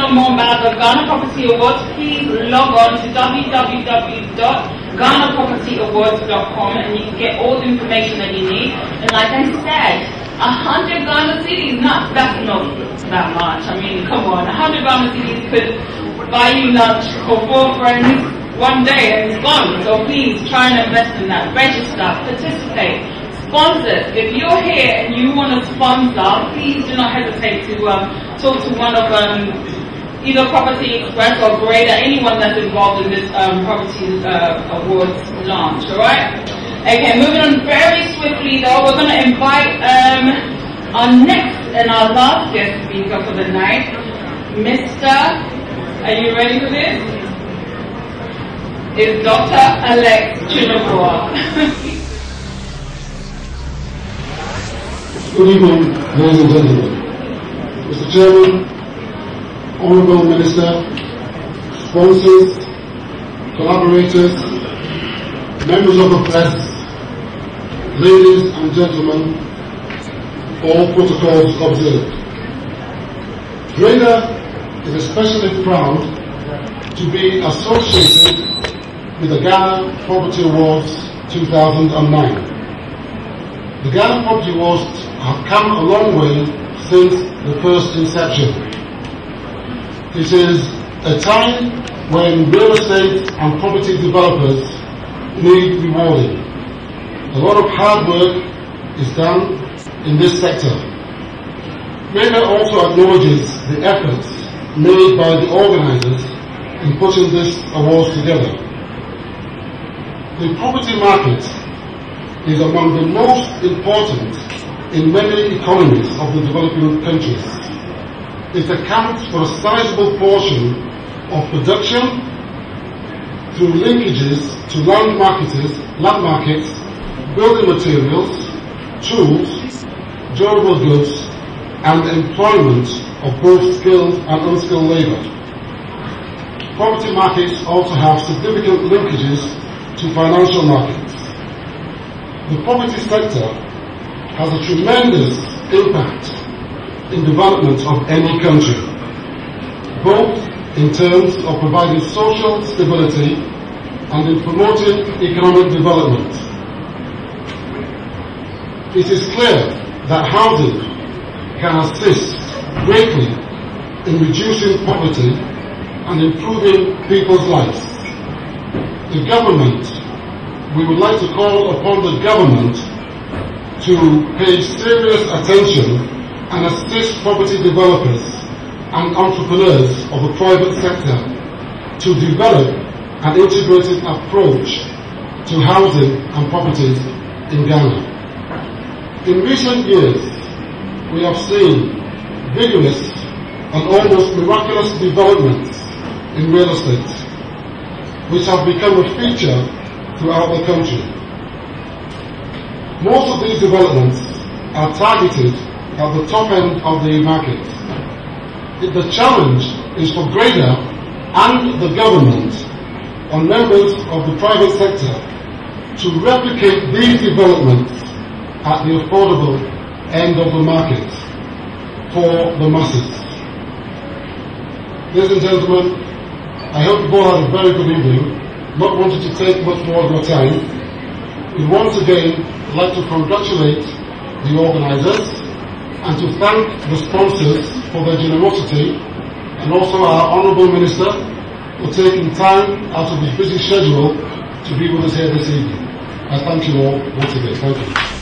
know more about the Ghana Property Awards, please log on to www.GhanaPropertyAwards.com and you can get all the information that you need. And like I said, 100 Ghana cedis, that's not that much. I mean, come on, 100 Ghana cedis could buy you lunch for 4 friends one day and it's gone. So please try and invest in that. Register, participate, sponsor. If you're here and you want to sponsor, please do not hesitate to talk to one of either Property Express or Grader, anyone that's involved in this Property Awards launch, alright? Okay, moving on very swiftly though, we're going to invite our next and our last guest speaker for the night, Mr. Are you ready for this? It's Dr. Alex Chinabua. Good evening, ladies and gentlemen. Mr. Chairman, Honourable Minister, sponsors, collaborators, members of the press, ladies and gentlemen, all protocols observed. Grader is especially proud to be associated with the Ghana Property Awards 2009. The Ghana Property Awards have come a long way since the first inception. It is a time when real estate and property developers need rewarding. A lot of hard work is done in this sector. Grader also acknowledges the efforts made by the organizers in putting this awards together. The property market is among the most important in many economies of the developing countries. It accounts for a sizable portion of production through linkages to land markets, building materials, tools, durable goods, and employment of both skilled and unskilled labor. Property markets also have significant linkages to financial markets. The property sector has a tremendous impact in development of any country, both in terms of providing social stability and in promoting economic development. It is clear that housing can assist greatly in reducing poverty and improving people's lives. The government, we would like to call upon the government to pay serious attention and assist property developers and entrepreneurs of the private sector to develop an integrated approach to housing and properties in Ghana. In recent years, we have seen vigorous and almost miraculous developments in real estate, which have become a feature throughout the country. Most of these developments are targeted at the top end of the market. The challenge is for Grader and the government and members of the private sector to replicate these developments at the affordable end of the market for the masses. Ladies and gentlemen, I hope you all had a very good evening. Not wanting to take much more of your time, we once again would like to congratulate the organizers and to thank the sponsors for their generosity, and also our Honourable Minister for taking time out of his busy schedule to be with us here this evening. I thank you all once again. Thank you.